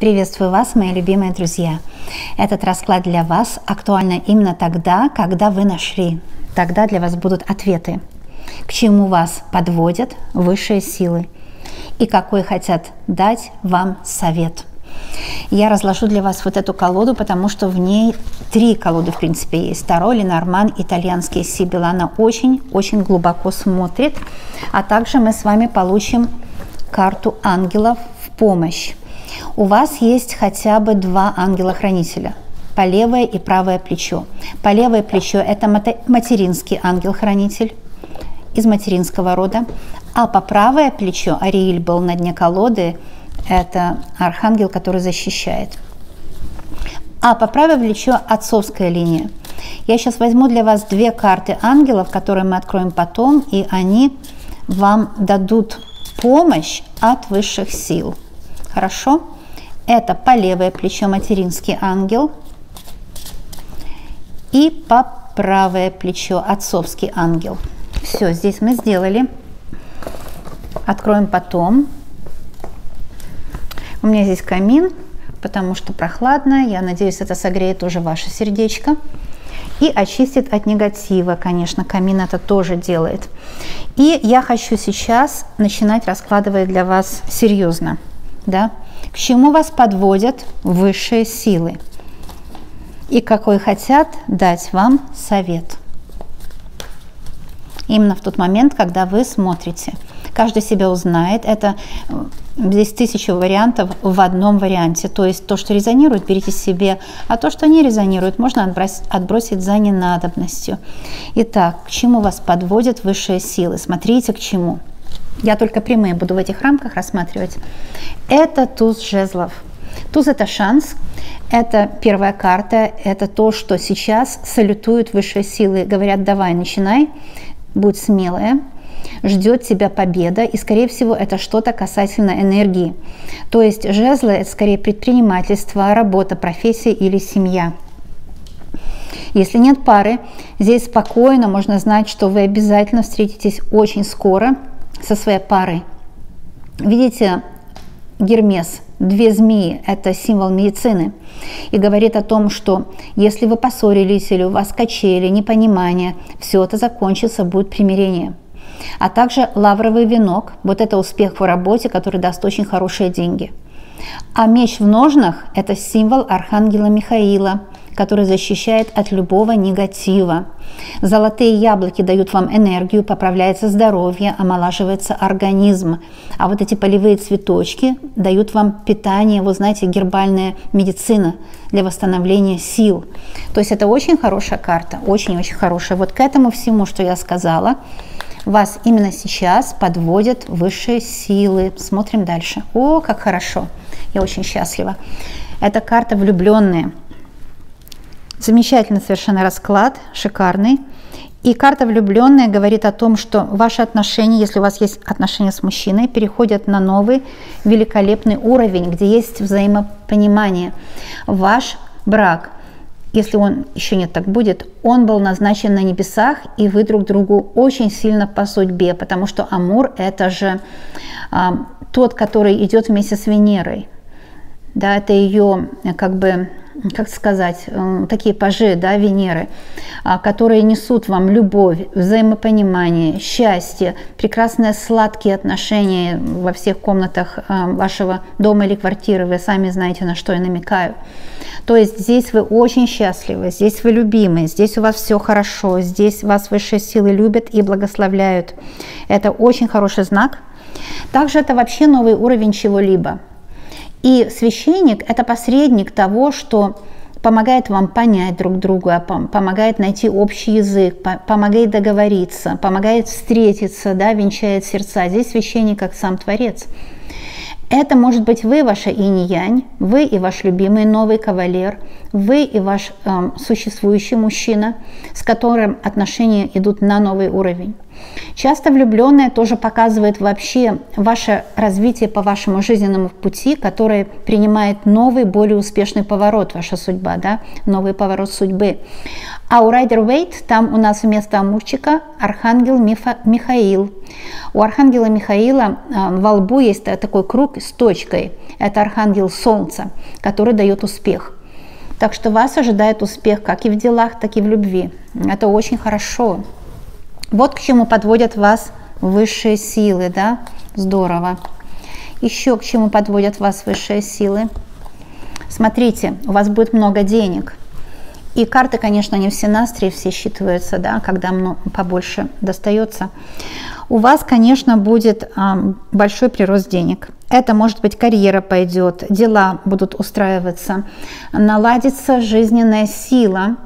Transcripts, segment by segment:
Приветствую вас, мои любимые друзья. Этот расклад для вас актуально именно тогда, когда вы нашли. Тогда для вас будут ответы, к чему вас подводят высшие силы и какой хотят дать вам совет. Я разложу для вас вот эту колоду, потому что в ней 3 колоды, в принципе, есть. Таро, Ленорман, итальянский Сибил. Она очень глубоко смотрит. А также мы с вами получим карту ангелов в помощь. У вас есть хотя бы 2 ангела-хранителя, по левое и правое плечо. По левое плечо это материнский ангел-хранитель из материнского рода, а по правое плечо, Ариэль был на дне колоды, это архангел, который защищает. А по правое плечо отцовская линия. Я сейчас возьму для вас 2 карты ангелов, которые мы откроем потом, и они вам дадут помощь от высших сил. Хорошо? Это по левое плечо материнский ангел и по правое плечо отцовский ангел. Все, здесь мы сделали. Откроем потом. У меня здесь камин, потому что прохладно. Я надеюсь, это согреет уже ваше сердечко. И очистит от негатива, конечно, камин это тоже делает. И я хочу сейчас начинать раскладывать для вас серьезно. Да? К чему вас подводят высшие силы и какой хотят дать вам совет. Именно в тот момент, когда вы смотрите. Каждый себя узнает. Это здесь 1000 вариантов в одном варианте. То есть то, что резонирует, берите себе, а то, что не резонирует, можно отбросить за ненадобностью. Итак, к чему вас подводят высшие силы? Смотрите, к чему. Я только прямые буду в этих рамках рассматривать. Это туз жезлов. Туз – это шанс, это первая карта, это то, что сейчас салютуют высшие силы. Говорят, давай, начинай, будь смелая, ждет тебя победа, и, скорее всего, это что-то касательно энергии. То есть жезлы – это скорее предпринимательство, работа, профессия или семья. Если нет пары, здесь спокойно можно знать, что вы обязательно встретитесь очень скоро со своей парой. Видите, Гермес, 2 змеи, это символ медицины. И говорит о том, что если вы поссорились или у вас качели, непонимание, все это закончится, будет примирение. А также лавровый венок, вот это успех в работе, который даст очень хорошие деньги. А меч в ножнах – это символ архангела Михаила, который защищает от любого негатива. Золотые яблоки дают вам энергию, поправляется здоровье, омолаживается организм. А вот эти полевые цветочки дают вам питание, вы знаете, гербальная медицина для восстановления сил. То есть это очень хорошая карта, очень-очень хорошая. Вот к этому всему, что я сказала, вас именно сейчас подводят высшие силы. Смотрим дальше. О, как хорошо! Я очень счастлива. Это карта влюбленные. Замечательный совершенно расклад, шикарный. И карта влюбленная говорит о том, что ваши отношения, если у вас есть отношения с мужчиной, переходят на новый великолепный уровень, где есть взаимопонимание. Ваш брак, если он еще нет, так будет, он был назначен на небесах, и вы друг другу очень сильно по судьбе, потому что Амур – это же тот, который идет вместе с Венерой. Да, это ее, как бы, как сказать, такие пажи, да, Венеры, которые несут вам любовь, взаимопонимание, счастье, прекрасные сладкие отношения во всех комнатах вашего дома или квартиры. Вы сами знаете, на что я намекаю. То есть здесь вы очень счастливы, здесь вы любимы, здесь у вас все хорошо, здесь вас высшие силы любят и благословляют. Это очень хороший знак. Также это вообще новый уровень чего-либо. И священник – это посредник того, что помогает вам понять друг друга, помогает найти общий язык, помогает договориться, помогает встретиться, да, венчает сердца. Здесь священник как сам Творец. Это может быть вы, ваша инь-янь, вы и ваш любимый новый кавалер, вы и ваш существующий мужчина, с которым отношения идут на новый уровень. Часто влюбленная тоже показывает вообще ваше развитие по вашему жизненному пути, который принимает новый, более успешный поворот, ваша судьба, да, новый поворот судьбы. А у Райдер-Вейт там у нас вместо амурчика архангел Михаил. У архангела Михаила во лбу есть такой круг с точкой. Это архангел Солнца, который дает успех. Так что вас ожидает успех как и в делах, так и в любви. Это очень хорошо. Вот к чему подводят вас высшие силы, да? Здорово. Еще к чему подводят вас высшие силы. Смотрите, у вас будет много денег. И карты, конечно, не все настрии, все считываются, да, когда побольше достается. У вас, конечно, будет большой прирост денег. Это может быть карьера пойдет, дела будут устраиваться, наладится жизненная сила,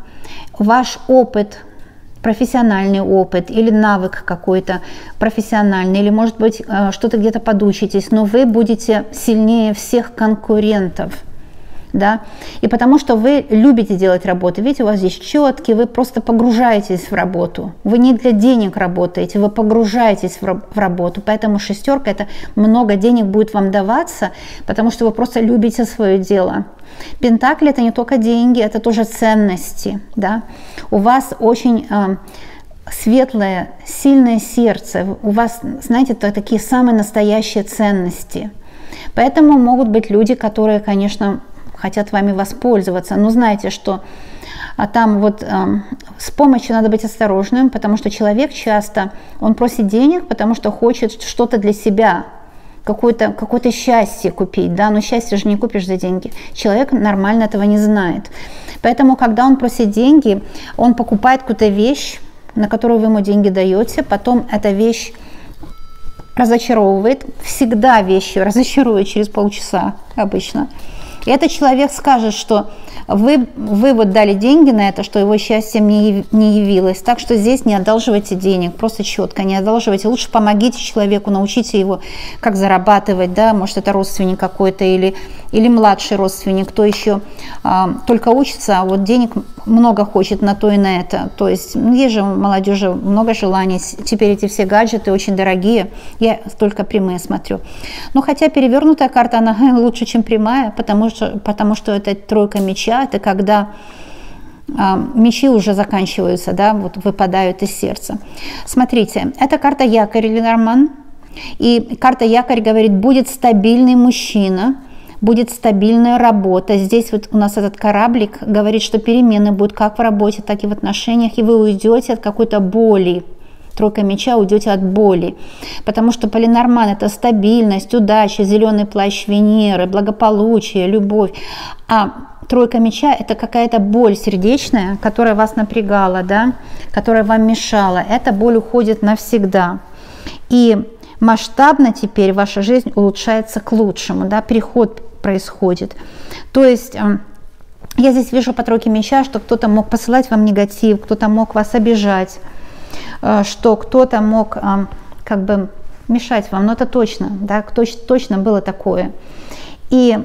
ваш опыт, профессиональный опыт или навык какой-то профессиональный, или, может быть, что-то где-то подучитесь, но вы будете сильнее всех конкурентов. Да? И потому что вы любите делать работу, видите, у вас здесь четки, вы просто погружаетесь в работу. Вы не для денег работаете, вы погружаетесь в работу. Поэтому шестерка – это много денег будет вам даваться, потому что вы просто любите свое дело. Пентакли – это не только деньги, это тоже ценности. Да? У вас очень светлое, сильное сердце, у вас, знаете, такие самые настоящие ценности. Поэтому могут быть люди, которые, конечно, хотят вами воспользоваться, но знайте, что там вот с помощью надо быть осторожным, потому что человек часто, он просит денег, потому что хочет что-то для себя, какое-то счастье купить, да, но счастье же не купишь за деньги. Человек нормально этого не знает. Поэтому, когда он просит деньги, он покупает какую-то вещь, на которую вы ему деньги даете, потом эта вещь разочаровывает, всегда вещи разочаруют через полчаса обычно. И этот человек скажет, что вы вот дали деньги на это, что его счастьем не явилось. Так что здесь не одалживайте денег, просто четко не одалживайте. Лучше помогите человеку, научите его, как зарабатывать, да, может это родственник какой-то или младший родственник, кто еще только учится, а вот денег много хочет на то и на это. То есть есть же у молодежи много желаний. Теперь эти все гаджеты очень дорогие, я только прямые смотрю. Но хотя перевернутая карта, она лучше, чем прямая, потому что это тройка меча, это когда мечи уже заканчиваются, да, вот выпадают из сердца. Смотрите, это карта якорь Ленорман, и карта якорь говорит, будет стабильный мужчина, будет стабильная работа. Здесь вот у нас этот кораблик говорит, что перемены будут как в работе, так и в отношениях, и вы уйдете от какой-то боли. Тройка меча, уйдете от боли, потому что Ленорман – это стабильность, удача, зеленый плащ Венеры, благополучие, любовь, а тройка меча – это какая-то боль сердечная, которая вас напрягала, да, которая вам мешала. Эта боль уходит навсегда, и масштабно теперь ваша жизнь улучшается к лучшему, да, переход происходит. То есть я здесь вижу по тройке меча, что кто-то мог посылать вам негатив, кто-то мог вас обижать, что кто-то мог как бы мешать вам, но это точно, да, точно было такое. И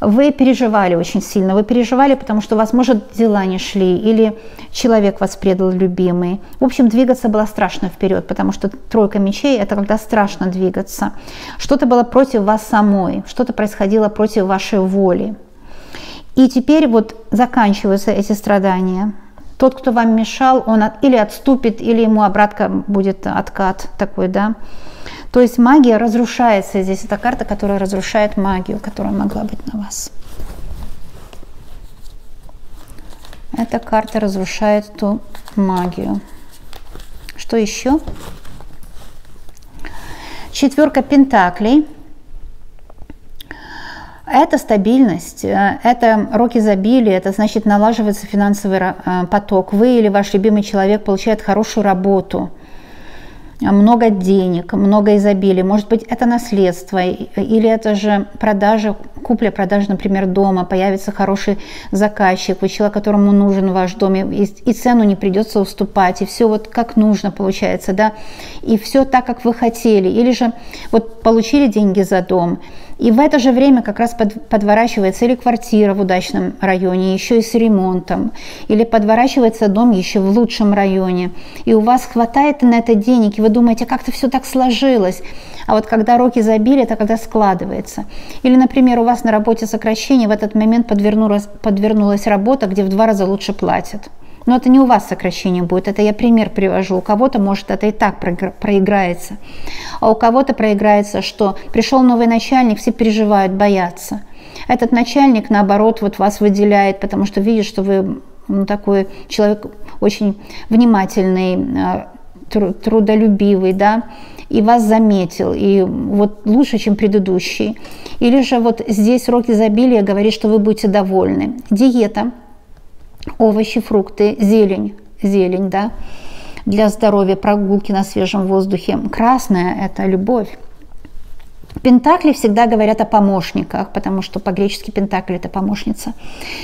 вы переживали очень сильно, вы переживали, потому что у вас, может, дела не шли, или человек вас предал, любимый. В общем, двигаться было страшно вперед, потому что тройка мечей – это когда страшно двигаться. Что-то было против вас самой, что-то происходило против вашей воли. И теперь вот заканчиваются эти страдания. Тот, кто вам мешал, он или отступит, или ему обратно будет откат такой, да. То есть магия разрушается. Здесь это карта, которая разрушает магию, которая могла быть на вас. Эта карта разрушает ту магию. Что еще? Четверка пентаклей. Это стабильность, это рок изобилия, это значит налаживается финансовый поток. Вы или ваш любимый человек получает хорошую работу, много денег, много изобилия. Может быть, это наследство, или это же продажа, купля-продажа, например, дома, появится хороший заказчик, вы человек, которому нужен ваш дом, и цену не придется уступать, и все вот как нужно получается, да, и все так, как вы хотели. Или же вот получили деньги за дом, И в это же время как раз подворачивается или квартира в удачном районе, еще и с ремонтом, или подворачивается дом еще в лучшем районе, и у вас хватает на это денег, и вы думаете, как-то все так сложилось. А вот когда рок изобилия, это когда складывается. Или, например, у вас на работе сокращение, в этот момент подвернулась работа, где в 2 раза лучше платят. Но это не у вас сокращение будет, это я пример привожу. У кого-то, может, это и так проиграется. А у кого-то проиграется, что пришел новый начальник, все переживают, боятся. Этот начальник, наоборот, вот вас выделяет, потому что видит, что вы такой человек очень внимательный, трудолюбивый, да, и вас заметил, и вот лучше, чем предыдущий. Или же вот здесь рок изобилия говорит, что вы будете довольны. Диета. Овощи, фрукты, зелень, да, для здоровья, прогулки на свежем воздухе. Красное – это любовь. Пентакли всегда говорят о помощниках, потому что по-гречески пентакль – это помощница.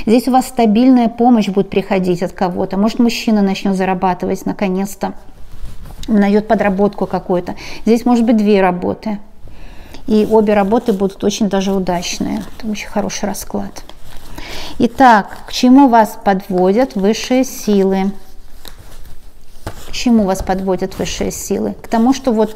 Здесь у вас стабильная помощь будет приходить от кого-то. Может, мужчина начнет зарабатывать наконец-то, найдет подработку какую-то. Здесь может быть 2 работы. И обе работы будут очень даже удачные. Это очень хороший расклад. Итак, к чему вас подводят высшие силы? К чему вас подводят высшие силы? К тому, что вот,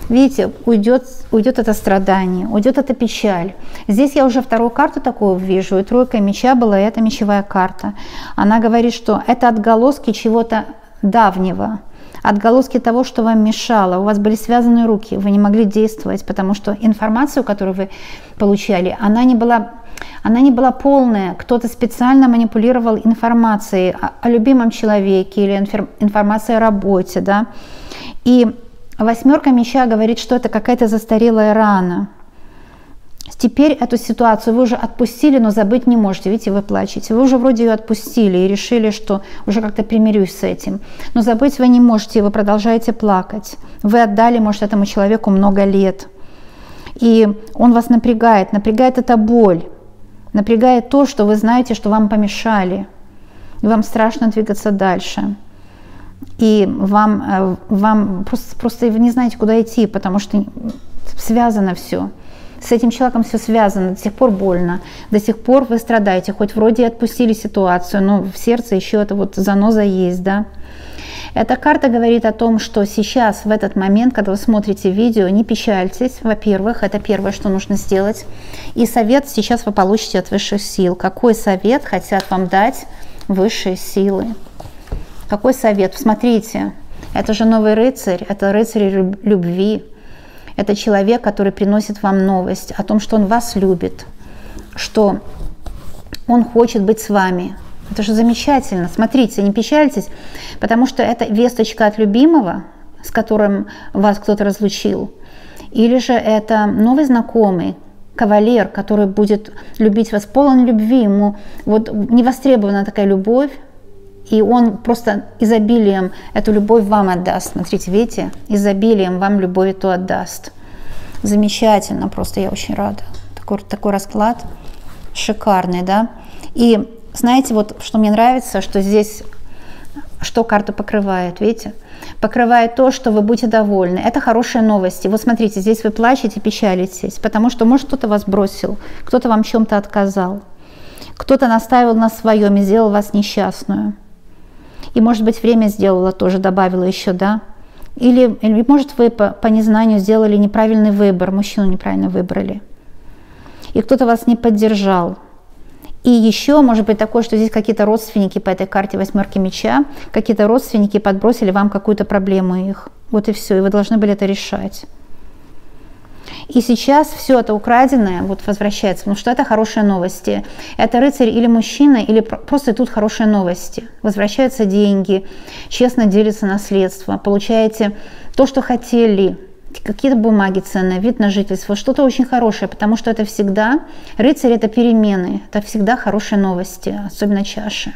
видите, уйдет это страдание, уйдет эта печаль. Здесь я уже 2-ю карту такую вижу, и 3 меча была, и это мечевая карта. Она говорит, что это отголоски чего-то давнего, отголоски того, что вам мешало. У вас были связаны руки, вы не могли действовать, потому что информацию, которую вы получали, она не была полная. Кто-то специально манипулировал информацией о любимом человеке или информацией о работе, да. И 8 меча говорит, что это какая-то застарелая рана. Теперь эту ситуацию вы уже отпустили, но забыть не можете. Видите, вы плачете. Вы уже вроде ее отпустили и решили, что уже как-то примирюсь с этим. Но забыть вы не можете, и вы продолжаете плакать. Вы отдали, может, этому человеку много лет. И он вас напрягает эта боль. Напрягает то, что вы знаете, что вам помешали. И вам страшно двигаться дальше. И вам просто вы не знаете, куда идти, потому что связано все. С этим человеком все связано, до сих пор больно, до сих пор вы страдаете, хоть вроде отпустили ситуацию, но в сердце еще эта вот заноза есть, да. Эта карта говорит о том, что сейчас, в этот момент, когда вы смотрите видео, не печальтесь, во-первых, это первое, что нужно сделать. И совет сейчас вы получите от высших сил. Какой совет хотят вам дать высшие силы? Какой совет? Смотрите, это же новый рыцарь, это рыцарь любви. Это человек, который приносит вам новость о том, что он вас любит, что он хочет быть с вами. Это же замечательно. Смотрите, не печальтесь, потому что это весточка от любимого, с которым вас кто-то разлучил. Или же это новый знакомый, кавалер, который будет любить вас, полон любви. Ему вот не востребована такая любовь, и он просто изобилием эту любовь вам отдаст. Смотрите, видите, изобилием вам любовь эту отдаст. Замечательно, просто я очень рада. Такой расклад шикарный, да. И знаете, вот что мне нравится, что здесь, что карта покрывает, видите? Покрывает то, что вы будете довольны. Это хорошие новости. Вот смотрите, здесь вы плачете, печалитесь, потому что, может, кто-то вас бросил, кто-то вам в чем-то отказал, кто-то настаивал на своем и сделал вас несчастную. И, может быть, время сделало тоже, добавило еще, да? Или может, вы по незнанию сделали неправильный выбор, мужчину неправильно выбрали. И кто-то вас не поддержал. И еще может быть такое, что здесь какие-то родственники по этой карте 8 меча, какие-то родственники подбросили вам какую-то проблему их. Вот и все, и вы должны были это решать. И сейчас все это украденное вот возвращается, потому что это хорошие новости. Это рыцарь или мужчина, или просто тут хорошие новости. Возвращаются деньги, честно делится наследство, получаете то, что хотели, какие-то бумаги ценные, вид на жительство, что-то очень хорошее, потому что это всегда, рыцарь это перемены, это всегда хорошие новости, особенно чаши.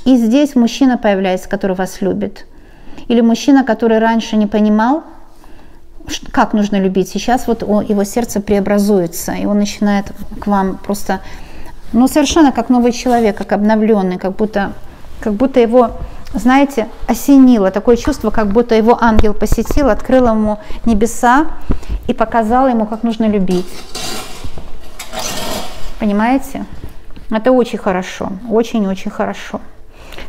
И здесь мужчина появляется, который вас любит. Или мужчина, который раньше не понимал, как нужно любить. Сейчас вот его сердце преобразуется, и он начинает к вам просто, ну, совершенно как новый человек, как обновленный, как будто его, знаете, осенило. Такое чувство, как будто его ангел посетил, открыл ему небеса и показал ему, как нужно любить. Понимаете? Это очень хорошо, очень-очень хорошо.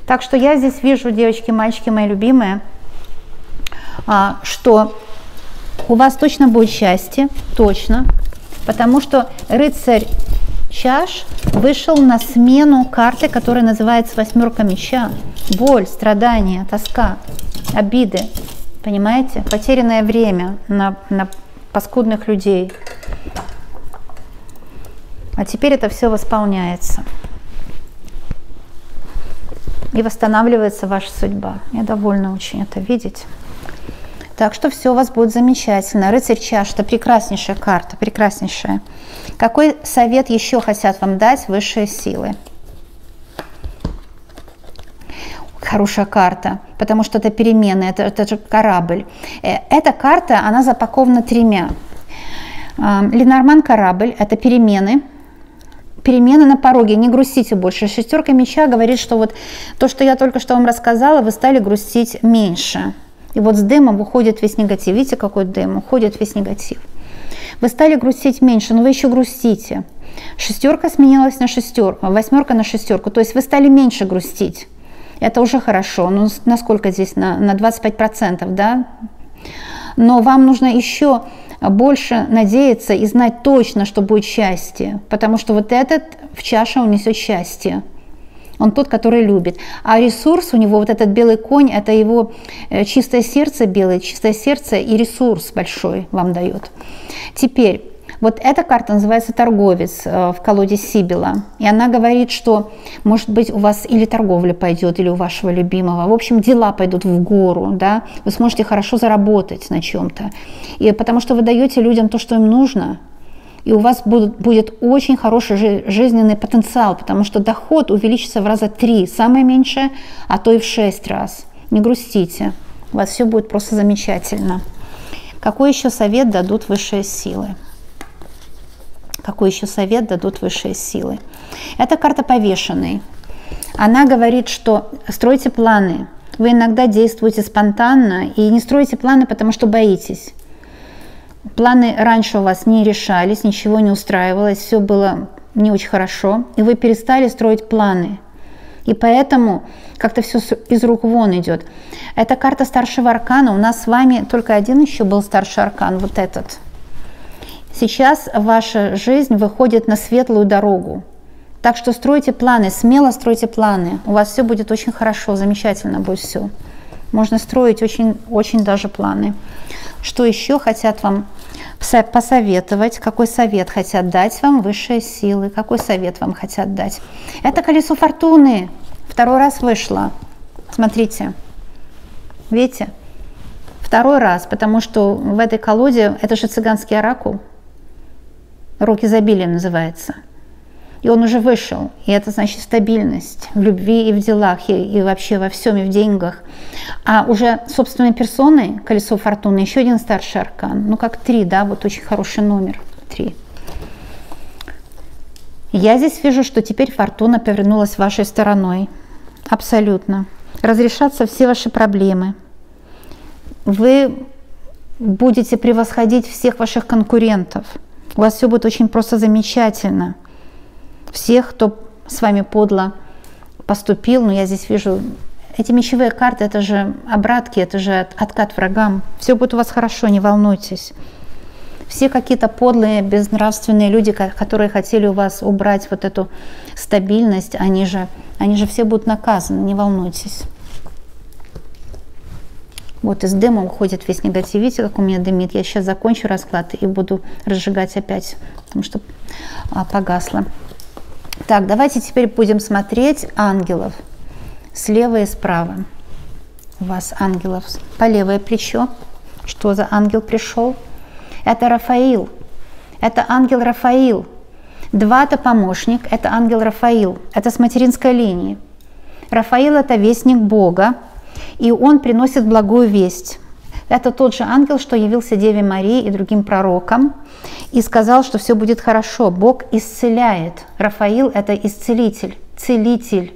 Так что я здесь вижу, девочки, мальчики, мои любимые, что у вас точно будет счастье, точно, потому что рыцарь чаш вышел на смену карты, которая называется восьмерка меча. Боль, страдания, тоска, обиды, понимаете? Потерянное время на паскудных людей. А теперь это все восполняется. И восстанавливается ваша судьба. Я довольна очень это видеть. Так что все у вас будет замечательно. Рыцарь чаш – это прекраснейшая карта, прекраснейшая. Какой совет еще хотят вам дать высшие силы? Хорошая карта, потому что это перемены, это же корабль. Эта карта, она запакована тремя. Ленорман корабль – это перемены. Перемены на пороге, не грустите больше. Шестерка меча говорит, что вот то, что я только что вам рассказала, вы стали грустить меньше. И вот с дымом уходит весь негатив. Видите, какой дым? Уходит весь негатив. Вы стали грустить меньше, но вы еще грустите. Шестерка сменилась на шестерку, восьмерка на шестерку. То есть вы стали меньше грустить. Это уже хорошо. Ну, насколько здесь? На 25%, да? Но вам нужно еще больше надеяться и знать точно, что будет счастье. Потому что вот этот в чаше он несет счастье. Он тот, который любит. А ресурс у него, вот этот белый конь, это его чистое сердце белое, чистое сердце и ресурс большой вам дает. Теперь, вот эта карта называется торговец в колоде Сибила. И она говорит, что, может быть, у вас или торговля пойдет, или у вашего любимого. В общем, дела пойдут в гору, да. Вы сможете хорошо заработать на чем-то. И потому что вы даете людям то, что им нужно. И у вас будет очень хороший жизненный потенциал, потому что доход увеличится в раза 3, самое меньшее, а то и в 6 раз. Не грустите, у вас все будет просто замечательно. Какой еще совет дадут высшие силы? Какой еще совет дадут высшие силы? Это карта повешенной. Она говорит, что стройте планы. Вы иногда действуете спонтанно и не строите планы, потому что боитесь. Планы раньше у вас не решались, ничего не устраивалось, все было не очень хорошо, и вы перестали строить планы. И поэтому как-то все из рук вон идет. Это карта старшего аркана. У нас с вами только один еще был старший аркан, вот этот. Сейчас ваша жизнь выходит на светлую дорогу. Так что стройте планы, смело стройте планы. У вас все будет очень хорошо, замечательно будет все. Можно строить очень даже планы. Что еще хотят вам посоветовать? Какой совет хотят дать вам высшие силы? Какой совет вам хотят дать? Это колесо фортуны. Второй раз вышло. Смотрите. Видите? Второй раз, потому что в этой колоде, это же цыганский оракул. Рок изобилия называется. И он уже вышел. И это значит стабильность в любви и в делах, и вообще во всем, и в деньгах. А уже собственной персоной колесо фортуны еще один старший аркан. Ну, как 3, да, вот очень хороший номер. 3. Я здесь вижу, что теперь фортуна повернулась вашей стороной. Абсолютно. Разрешатся все ваши проблемы. Вы будете превосходить всех ваших конкурентов. У вас все будет очень просто замечательно. Всех, кто с вами подло поступил, но я здесь вижу, эти мечевые карты, это же обратки, это же откат врагам. Все будет у вас хорошо, не волнуйтесь. Все какие-то подлые, безнравственные люди, которые хотели у вас убрать вот эту стабильность, они же все будут наказаны, не волнуйтесь. Вот из дыма уходит весь негатив. Видите, как у меня дымит? Я сейчас закончу расклад и буду разжигать опять, потому что погасло. Так, давайте теперь будем смотреть ангелов слева и справа. У вас ангелов по левое плечо. Что за ангел пришел? Это Рафаил. Это ангел Рафаил. 2 это помощник, это ангел Рафаил. Это с материнской линии. Рафаил это вестник Бога, и он приносит благую весть. Это тот же ангел, что явился Деве Марии и другим пророкам и сказал, что все будет хорошо. Бог исцеляет. Рафаил – это исцелитель, целитель.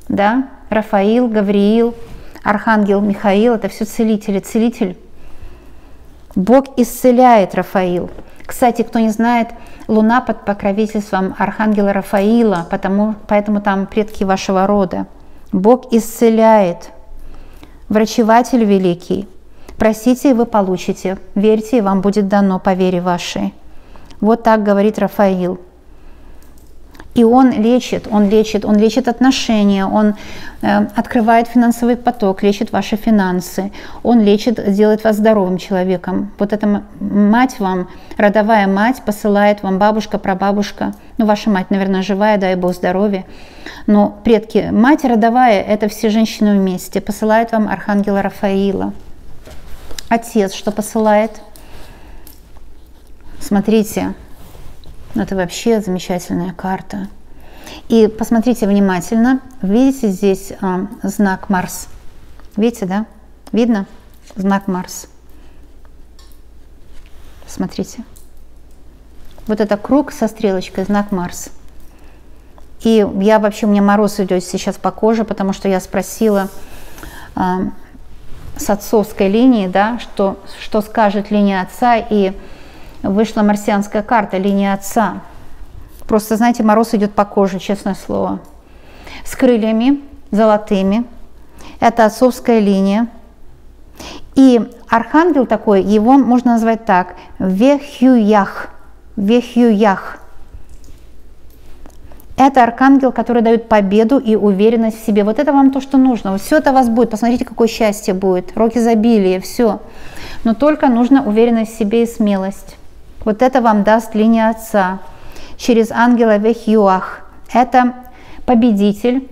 Да? Рафаил, Гавриил, архангел Михаил – это все целители, целитель. Бог исцеляет, Рафаил. Кстати, кто не знает, Луна под покровительством Архангела Рафаила, поэтому там предки вашего рода. Бог исцеляет, врачеватель великий. Просите, и вы получите. Верьте, и вам будет дано по вере вашей. Вот так говорит Рафаил. И он лечит отношения, он открывает финансовый поток, лечит ваши финансы, он лечит, делает вас здоровым человеком. Вот эта мать вам, родовая мать, посылает вам бабушка, прабабушка, ну ваша мать, наверное, живая, дай Бог здоровья, но предки, мать родовая, это все женщины вместе, посылает вам Архангела Рафаила. Отец что посылает? Смотрите. Это вообще замечательная карта. И посмотрите внимательно. Видите здесь знак Марс? Видите, да? Видно? Знак Марс. Смотрите. Вот это круг со стрелочкой, знак Марс. И у меня мороз идет сейчас по коже, потому что я спросила с отцовской линии, да, что скажет линия отца, и вышла марсианская карта, линия отца. Просто, знаете, мороз идет по коже, честное слово. С крыльями золотыми. Это отцовская линия. И архангел такой, его можно назвать так. Вехюях. Вехюях. Это архангел, который дает победу и уверенность в себе. Вот это вам то, что нужно. Вот все это у вас будет. Посмотрите, какое счастье будет. Рок изобилия, все. Но только нужна уверенность в себе и смелость. Вот это вам даст линия отца через ангела Вехюах. Это победитель.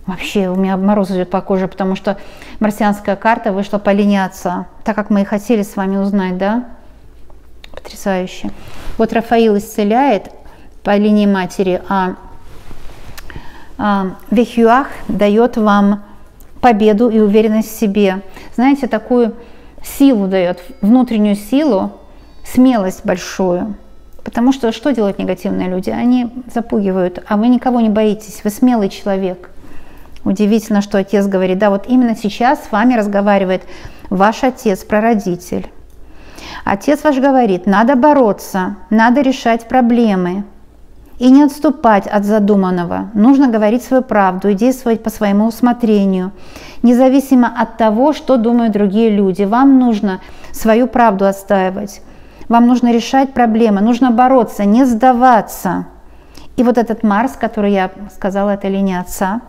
Вообще у меня мороз идет по коже, потому что марсианская карта вышла по линии отца. Так как мы и хотели с вами узнать, да? Потрясающе. Вот Рафаил исцеляет по линии матери, а Вехюах дает вам победу и уверенность в себе. Знаете, такую силу дает, внутреннюю силу, смелость большую. Потому что делают негативные люди? Они запугивают, а вы никого не боитесь, вы смелый человек. Удивительно, что отец говорит, да, вот именно сейчас с вами разговаривает ваш отец, прародитель. Отец ваш говорит, надо бороться, надо решать проблемы и не отступать от задуманного. Нужно говорить свою правду и действовать по своему усмотрению, независимо от того, что думают другие люди. Вам нужно свою правду отстаивать. Вам нужно решать проблемы, нужно бороться, не сдаваться. И вот этот Марс, который я сказала, это линия отца.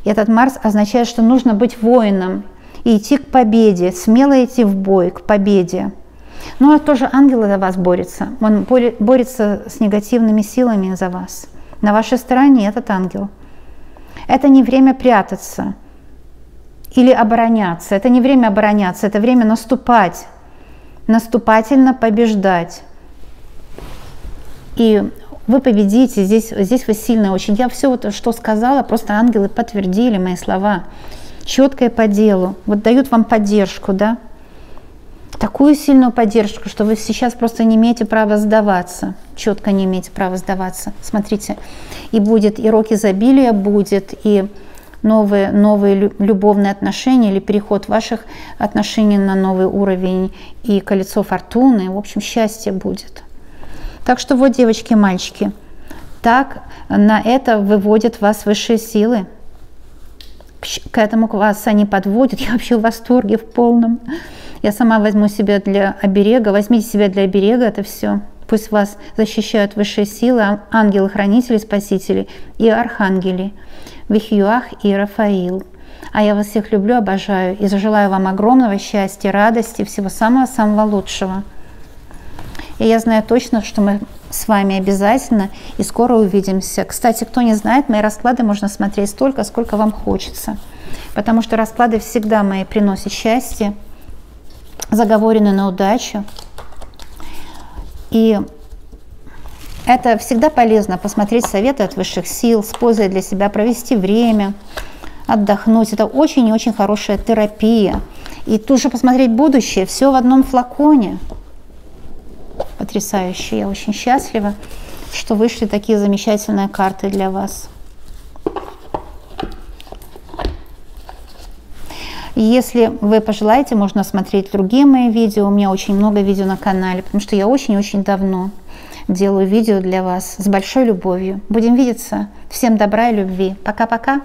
И этот Марс означает, что нужно быть воином и идти к победе, смело идти в бой, к победе. Ну а тоже ангел за вас борется. Он борется с негативными силами за вас. На вашей стороне этот ангел. Это не время прятаться или обороняться. Это не время обороняться, это время наступать. Наступательно побеждать. И вы победите, здесь вы сильные очень. Я все, что сказала, просто ангелы подтвердили мои слова. Четко и по делу. Вот дают вам поддержку, да? Такую сильную поддержку, что вы сейчас просто не имеете права сдаваться. Четко не имеете права сдаваться. Смотрите, и будет, и рок изобилия будет, и новые любовные отношения или переход ваших отношений на новый уровень и колесо фортуны. В общем, счастье будет. Так что вот, девочки и мальчики, так на это выводят вас высшие силы. К этому вас они подводят. Я вообще в восторге в полном. Я сама возьму себя для оберега. Возьмите себя для оберега, это все. Пусть вас защищают высшие силы, ангелы-хранители, спасители и архангели. Вехюах и Рафаил. А я вас всех люблю, обожаю и желаю вам огромного счастья, радости, всего самого-самого лучшего. И я знаю точно, что мы с вами обязательно и скоро увидимся. Кстати, кто не знает, мои расклады можно смотреть столько, сколько вам хочется. Потому что расклады всегда мои приносят счастье, заговорены на удачу. И это всегда полезно посмотреть советы от высших сил, с пользой для себя провести время, отдохнуть. Это очень и очень хорошая терапия. И тут же посмотреть будущее, все в одном флаконе. Потрясающе. Я очень счастлива, что вышли такие замечательные карты для вас. Если вы пожелаете, можно смотреть другие мои видео. У меня очень много видео на канале, потому что я очень-очень давно делаю видео для вас с большой любовью. Будем видеться. Всем добра и любви. Пока-пока.